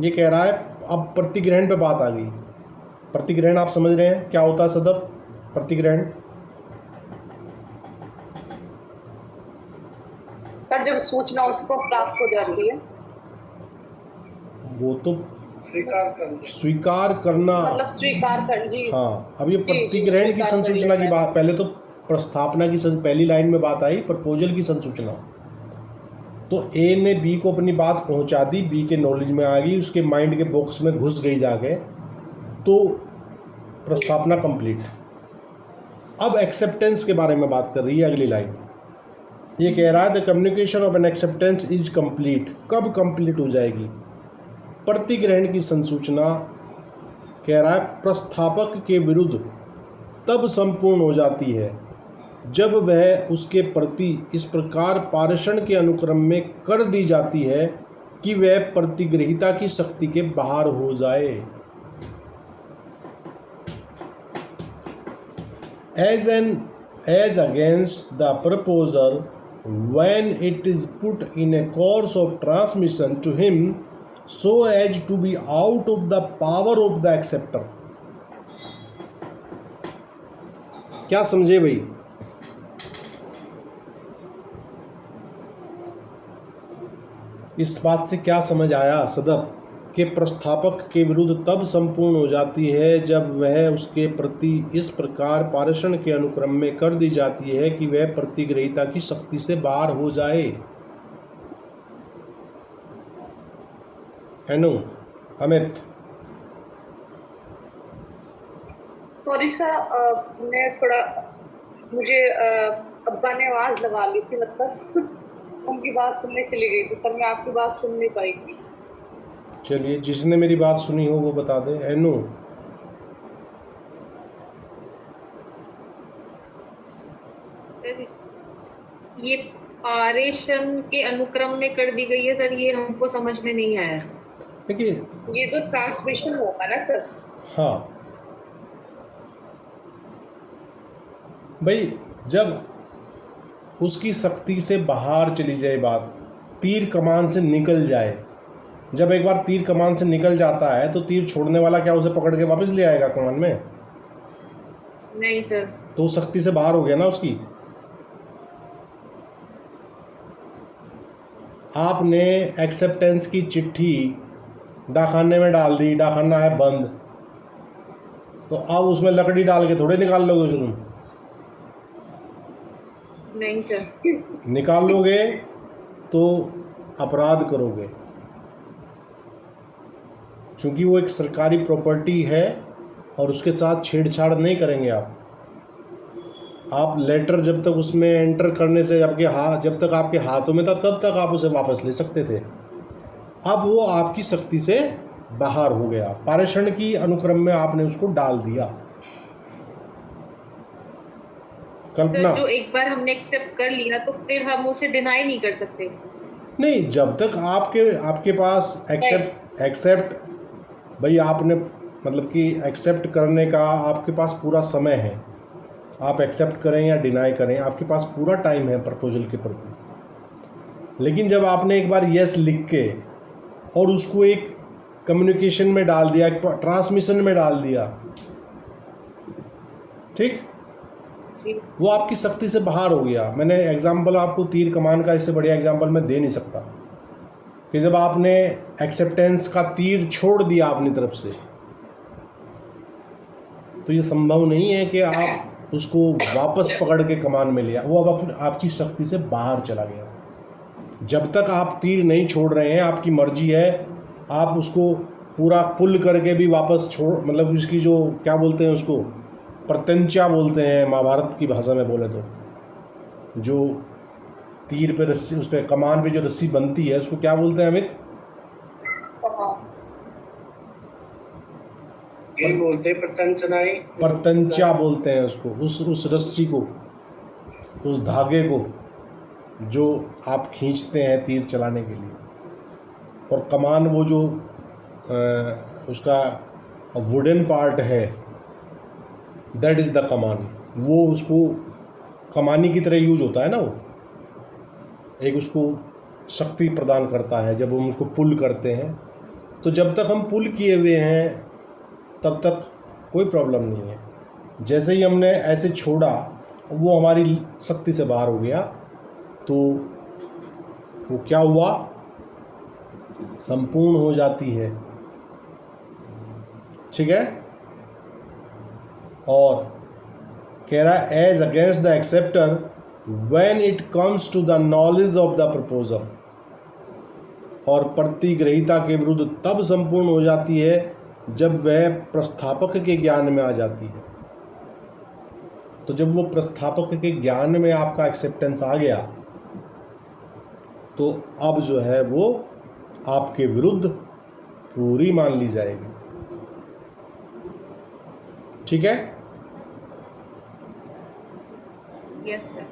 ये कह रहा है, अब प्रतिग्रहण पे बात आ गई। प्रतिग्रहण आप समझ रहे हैं क्या होता है सदर? प्रतिग्रहण सर जब सूचना उसको प्राप्त हो जाती है, वो तो स्वीकार करना, मतलब स्वीकार कर जी। हाँ। अब ये प्रतिग्रहण की संसूचना की बात, पहले तो प्रस्तावना की पहली लाइन में बात आई प्रपोजल की संसूचना, तो ए ने बी को अपनी बात पहुंचा दी, बी के नॉलेज में आ गई, उसके माइंड के बॉक्स में घुस गई जाके, तो प्रस्तावना कंप्लीट। अब एक्सेप्टेंस के बारे में बात कर रही है अगली लाइन। ये कह रहा है the communication of an acceptance is complete, कब कंप्लीट हो जाएगी? प्रतिग्रहण की संसूचना कह रहा है प्रस्तावक के विरुद्ध तब संपूर्ण हो जाती है जब वह उसके प्रति इस प्रकार पाषाण के अनुक्रम में कर दी जाती है कि वह प्रतिग्रहिता की शक्ति के बाहर हो जाए। As against the proposer when it is put in a course of transmission to him so as to be out of the power of the acceptor। क्या समझे भाई? इस बात से क्या समझ आया सदर कि प्रस्तावक के विरुद्ध तब संपूर्ण हो जाती है जब वह उसके प्रति इस प्रकार पाषाण के अनुक्रम में कर दी जाती है कि वह प्रतिग्रहिता की शक्ति से बाहर हो जाए, है नो अमित? सॉरी सर, मैं थोड़ा, मुझे अब्बा ने आवाज लगा ली थी, मतलब उनकी बात सुनने चली गई थी सर, मैं आपकी बात सुन नहीं पाई थी। चलिए, जिसने मेरी बात सुनी हो वो बता दे। है नो? ये पारेषण के अनुक्रम में कर दी गई है सर, ये हमको समझ में नहीं आया। देखिए, ये तो ट्रांसमिशन होगा ना सर? हाँ भाई, जब उसकी शक्ति से बाहर चली जाए बात, तीर कमान से निकल जाए, जब एक बार तीर कमान से निकल जाता है तो तीर छोड़ने वाला क्या उसे पकड़ के वापस ले आएगा कमान में? नहीं सर। तो शक्ति से बाहर हो गया ना उसकी। आपने एक्सेप्टेंस की चिट्ठी डाकखाने में डाल दी, डाकखाना है बंद, तो अब उसमें लकड़ी डाल के थोड़े निकाल लोगे उसे तुम? नहीं सर। निकाल लोगे तो अपराध करोगे, क्योंकि वो एक सरकारी प्रॉपर्टी है और उसके साथ छेड़छाड़ नहीं करेंगे आप लेटर जब तक उसमें एंटर करने से जब तक आपके हाथों में था तब तक आप उसे वापस ले सकते थे। अब वो आपकी शक्ति से बाहर हो गया, पारेषण की अनुक्रम में आपने उसको डाल दिया। कल्पना जो एक बार हमने एक्सेप्ट कर लिया तो फिर हम उसे डिनाई नहीं कर सकते। नहीं, जब तक आपके पास एक्सेप्ट भाई आपने मतलब कि एक्सेप्ट करने का आपके पास पूरा समय है, आप एक्सेप्ट करें या डिनाई करें, आपके पास पूरा टाइम है प्रपोजल के प्रति। लेकिन जब आपने एक बार यस लिख के और उसको एक कम्युनिकेशन में डाल दिया, ट्रांसमिशन में डाल दिया, ठीक, वो आपकी शक्ति से बाहर हो गया। मैंने एग्जाम्पल आपको तीर कमान का इससे बढ़िया एग्जाम्पल मैं दे नहीं सकता कि जब आपने एक्सेप्टेंस का तीर छोड़ दिया अपनी तरफ से, तो ये संभव नहीं है कि आप उसको वापस पकड़ के कमान में लिया, वो अब आपकी शक्ति से बाहर चला गया। जब तक आप तीर नहीं छोड़ रहे हैं, आपकी मर्जी है, आप उसको पूरा पुल करके भी वापस छोड़, मतलब उसकी जो क्या बोलते हैं उसको, प्रत्यंचा बोलते हैं महाभारत की भाषा में बोले तो, जो तीर पे रस्सी, उस पर कमान पे जो रस्सी बनती है उसको क्या बोलते हैं अमित? ये बोलते हैं प्रत्यंचनाई, प्रत्यंचा बोलते हैं उसको, उस रस्सी को, उस धागे को जो आप खींचते हैं तीर चलाने के लिए। और कमान वो जो उसका वुडन पार्ट है, दैट इज़ द कमान। वो उसको कमानी की तरह यूज होता है ना, वो एक उसको शक्ति प्रदान करता है जब हम उसको पुल करते हैं। तो जब तक हम पुल किए हुए हैं तब तक कोई प्रॉब्लम नहीं है। जैसे ही हमने ऐसे छोड़ा, वो हमारी शक्ति से बाहर हो गया, तो वो क्या हुआ, संपूर्ण हो जाती है, ठीक है। और कह रहा है as against the acceptor when it comes to the knowledge of the proposal, और प्रतिग्रहिता के विरुद्ध तब संपूर्ण हो जाती है जब वह प्रस्थापक के ज्ञान में आ जाती है। तो जब वो प्रस्थापक के ज्ञान में आपका एक्सेप्टेंस आ गया, तो अब जो है वो आपके विरुद्ध पूरी मान ली जाएगी, ठीक है। Yes sir.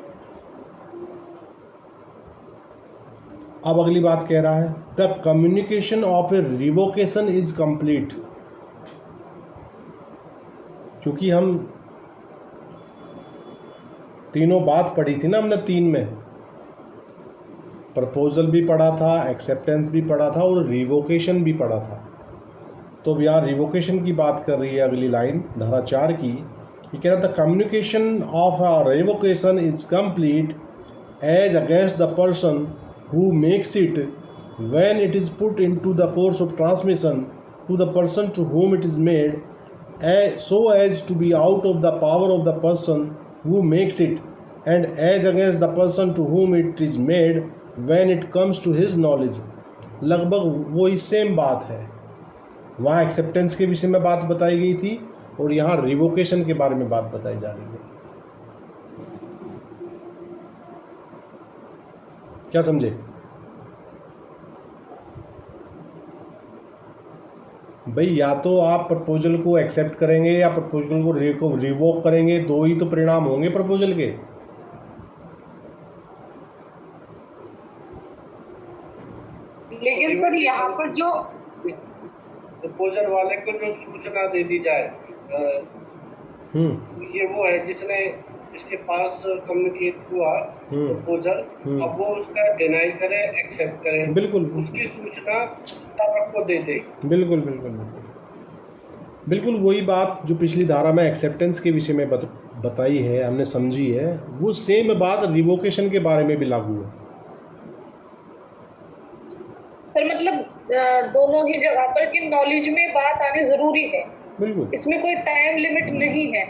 अब अगली बात कह रहा है the communication of A revocation is complete. क्योंकि हम तीनों बात पढ़ी थी ना हमने, तीन में प्रपोजल भी पढ़ा था, एक्सेप्टेंस भी पढ़ा था और रिवोकेशन भी पढ़ा था। तो अब यहाँ रिवोकेशन की बात कर रही है अगली लाइन धारा 4 की, ये कह रहा the communication of a revocation is complete as against the person who makes it when it is put into the course of transmission to the person to whom it is made, so as to be out of the power of the person who makes it, and as against the person to whom it is made when it comes to his knowledge। लगभग वही same बात है। वहाँ acceptance के विषय में बात बताई गई थी और यहाँ रिवोकेशन के बारे में बात बताई जा रही है। क्या समझे भाई? या तो आप प्रपोजल को एक्सेप्ट करेंगे या प्रपोजल को रिवोक करेंगे, दो ही तो परिणाम होंगे प्रपोजल के। लेकिन सर यहाँ पर जो प्रपोजल वाले को जो सूचना दे दी जाए, ये वो है जिसने इसके पास कम्युनिकेट हुआ प्रपोजल, अब वो उसका डिनाई करे एक्सेप्ट करे, बिल्कुल उसकी सूचना तब आपको दे दे। बिल्कुल बिल्कुल बिल्कुल बिल्कुल वही बात जो पिछली धारा में एक्सेप्टेंस के विषय में बताई है, हमने समझी है, वो सेम बात रिवोकेशन के बारे में भी लागू है। सर मतलब दोनों ही जगह पर कि नॉलेज में बात आनी जरूरी है, बिल्कुल इसमें कोई टाइम लिमिट नहीं है।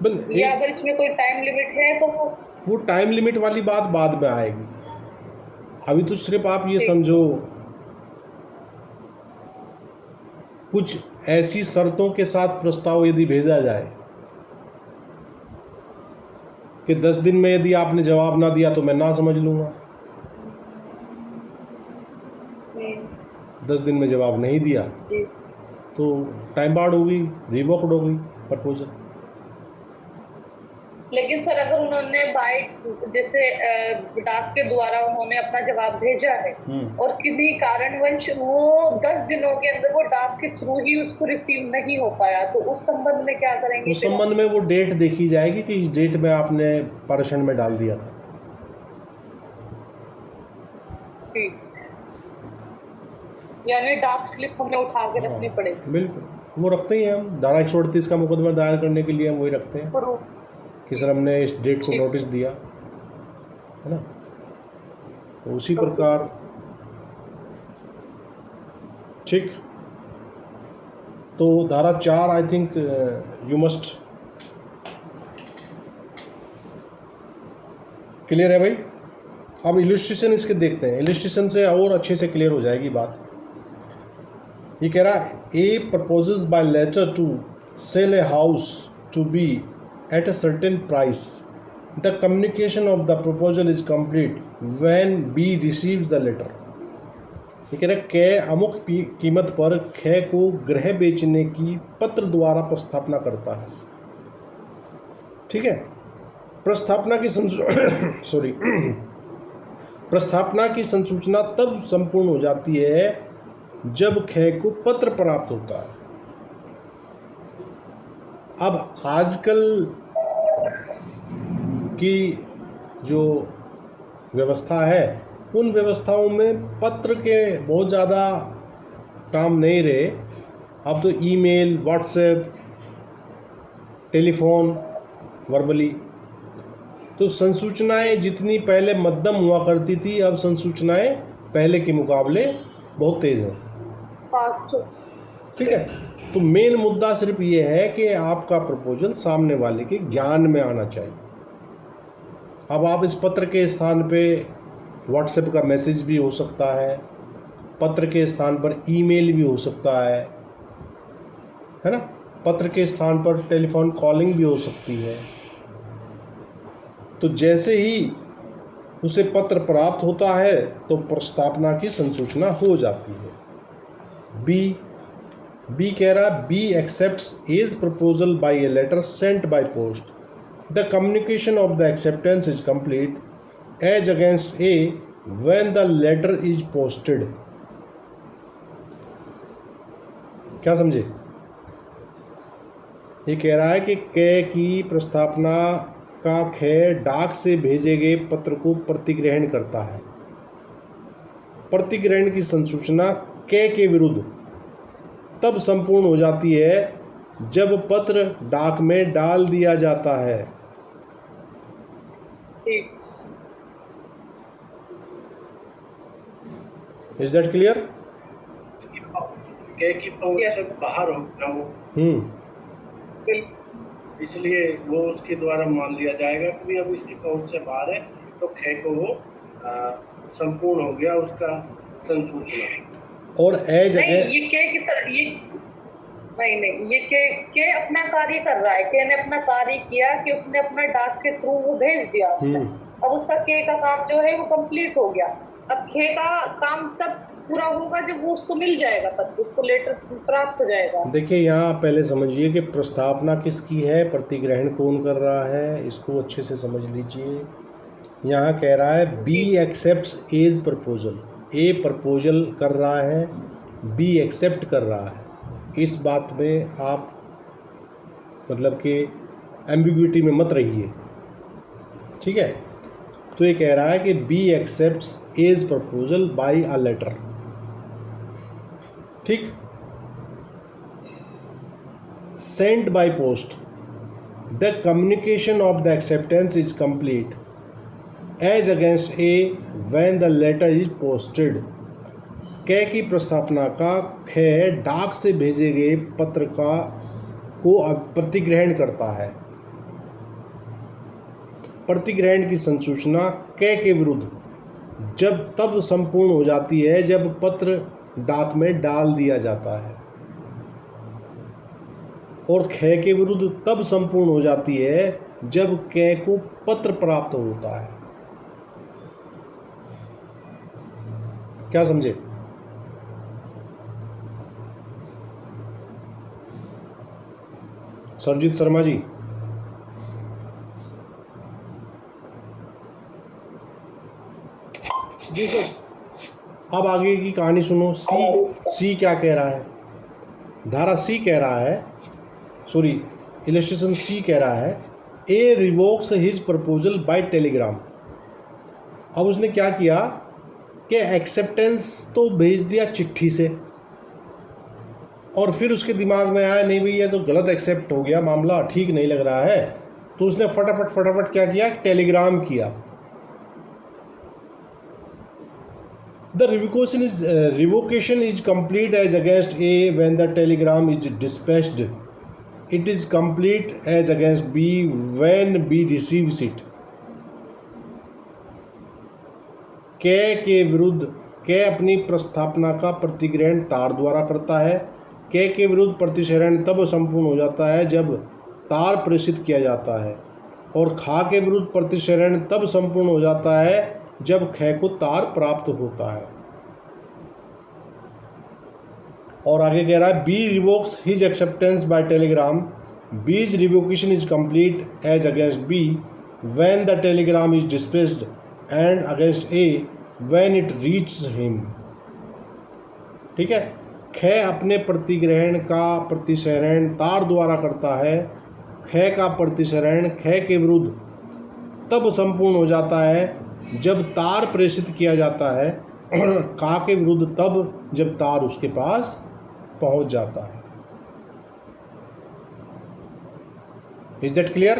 या अगर इसमें कोई टाइम लिमिट है तो वो टाइम लिमिट वाली बात बाद में आएगी। अभी तो सिर्फ आप ये समझो, कुछ ऐसी शर्तों के साथ प्रस्ताव यदि भेजा जाए कि 10 दिन में यदि आपने जवाब ना दिया तो मैं ना समझ लूँगा, 10 दिन में जवाब नहीं दिया तो टाइम बार्ड हो गई, रिवोक्ड हो गई प्रपोजल। लेकिन सर अगर उन्होंने बाय जैसे डाक के द्वारा उन्होंने अपना जवाब भेजा है और किन्हीं कारणवश वो 10 दिनों के अंदर वो डाक के थ्रू ही उसको रिसीव नहीं हो पाया, तो उस संबंध में क्या करेंगे? उस संबंध में वो डेट देखी जाएगी कि इस डेट में आपने पारेषण में डाल दिया था। ठीक, यानी डाक स्लिप हमें उठा के रखनी पड़ेगी। बिल्कुल, वो रखते ही हैं हम। धारा 138 का मुकदमा दायर करने के लिए हम वही रखते हैं कि सर हमने इस डेट को नोटिस दिया है ना। तो उसी प्रकार ठीक। तो धारा 4 I think you must clear है भाई। अब इलस्ट्रेशन इसके देखते हैं, इलस्ट्रेशन से और अच्छे से क्लियर हो जाएगी बात। ये कह रहा है A proposes by letter to sell a house to B at a certain price, the communication of the proposal is complete when B receives the letter. ये कह रहा है कै अमुक कीमत पर खे को गृह बेचने की पत्र द्वारा प्रस्थापना करता है। ठीक है, प्रस्थापना की सॉरी प्रस्थापना की संसूचना तब संपूर्ण हो जाती है जब खे को पत्र प्राप्त होता है। अब आजकल की जो व्यवस्था है उन व्यवस्थाओं में पत्र के बहुत ज़्यादा काम नहीं रहे। अब तो ईमेल, व्हाट्सएप, टेलीफोन, वर्बली, तो संसूचनाएं जितनी पहले मध्यम हुआ करती थी अब संसूचनाएं पहले के मुकाबले बहुत तेज़ हैं। फास्ट। ठीक है, तो मेन मुद्दा सिर्फ ये है कि आपका प्रपोजल सामने वाले के ज्ञान में आना चाहिए। अब आप इस पत्र के स्थान पे व्हाट्सएप का मैसेज भी हो सकता है, पत्र के स्थान पर ईमेल भी हो सकता है ना, पत्र के स्थान पर टेलीफोन कॉलिंग भी हो सकती है। तो जैसे ही उसे पत्र प्राप्त होता है तो प्रस्थापना की संसूचना हो जाती है। बी कह रहा है B accepts as proposal by a letter sent by post, the communication of the acceptance is complete as against A when the letter is posted. क्या समझे? ये कह रहा है कि कै की प्रस्थापना का खे डाक से भेजे गए पत्र को प्रतिग्रहण करता है। प्रतिग्रहण की संसूचना कै के विरुद्ध तब संपूर्ण हो जाती है जब पत्र डाक में डाल दिया जाता है। Is that clear? कै की पहुंच से बाहर हो गया वो, इसलिए वो उसके द्वारा मान लिया जाएगा कि अब इसकी पहुंच से बाहर है, तो खे को वो संपूर्ण हो गया उसका संसूचना। और ए जगह ये कै की तरह ये नहीं ये कै अपना कार्य कर रहा है। कै ने अपना कार्य किया कि उसने अपना डाक के थ्रू वो भेज दिया उसने। अब उसका कै का काम जो है वो कंप्लीट हो गया। अब खे का काम तब पूरा होगा जब वो उसको मिल जाएगा, तब उसको लेटर प्राप्त हो जाएगा। देखिए यहाँ पहले समझिए कि प्रस्तावना किसकी है, प्रतिग्रहण कौन कर रहा है, इसको अच्छे से समझ लीजिए। यहाँ कह रहा है B accepts as proposal, A proposal कर रहा है, बी एक्सेप्ट कर रहा है। इस बात में आप मतलब कि एम्बिग्विटी में मत रहिए, ठीक है। तो ये कह रहा है कि B accepts as proposal by a letter, ठीक, sent by post, the communication of the acceptance is complete as against A when the letter is posted. कै की प्रस्थापना का खे डाक से भेजे गए पत्र का को प्रतिग्रहण करता है। प्रतिग्रहण की संसूचना कै के विरुद्ध जब तब संपूर्ण हो जाती है जब पत्र डाक में डाल दिया जाता है, और खे के विरुद्ध तब संपूर्ण हो जाती है जब कै को पत्र प्राप्त होता है। क्या समझे? सरजीत शर्मा जी, जी सर। अब आगे की कहानी सुनो। सी क्या कह रहा है? धारा सी कह रहा है, सॉरी, इलस्ट्रेशन सी कह रहा है, ए रिवोक्स हिज प्रपोजल बाय टेलीग्राम। अब उसने क्या किया कि एक्सेप्टेंस तो भेज दिया चिट्ठी से, और फिर उसके दिमाग में आया नहीं भैया तो गलत एक्सेप्ट हो गया, मामला ठीक नहीं लग रहा है, तो उसने फटाफट क्या किया, टेलीग्राम किया। The revocation is complete as against A when the telegram is dispatched. It is complete as against B when B receives it. के विरुद्ध, के अपनी प्रस्थापना का प्रतिग्रहण तार द्वारा करता है। के विरुद्ध प्रतिसरण तब संपूर्ण हो जाता है जब तार प्रेषित किया जाता है, और खा के विरुद्ध प्रतिसरण तब संपूर्ण हो जाता है जब ख को तार प्राप्त होता है। और आगे कह रहा है B revokes his acceptance by telegram. B's revocation is complete as against B when the telegram is dispatched and against A when it reaches him. ठीक है, ख अपने प्रतिग्रहण का प्रतिसरण तार द्वारा करता है। ख का प्रतिसरण ख के विरुद्ध तब संपूर्ण हो जाता है जब तार प्रेषित किया जाता है, और का के विरुद्ध तब जब तार उसके पास पहुंच जाता है। Is that clear?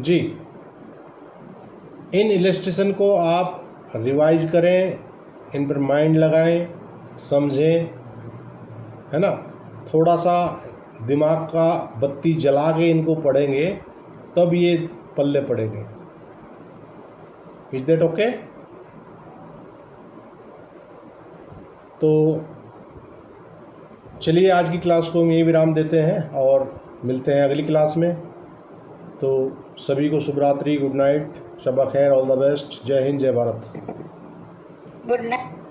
जी, इन इलस्ट्रेशन को आप रिवाइज करें, इन पर माइंड लगाएं, समझें, है ना। थोड़ा सा दिमाग का बत्ती जला के इनको पढ़ेंगे तब ये पल्ले पड़ेंगे। Is that okay? तो चलिए आज की क्लास को हम यही विराम देते हैं और मिलते हैं अगली क्लास में। तो सभी को शुभ रात्रि, गुड नाइट, शब खैर, ऑल द बेस्ट, जय हिंद, जय भारत। Good night.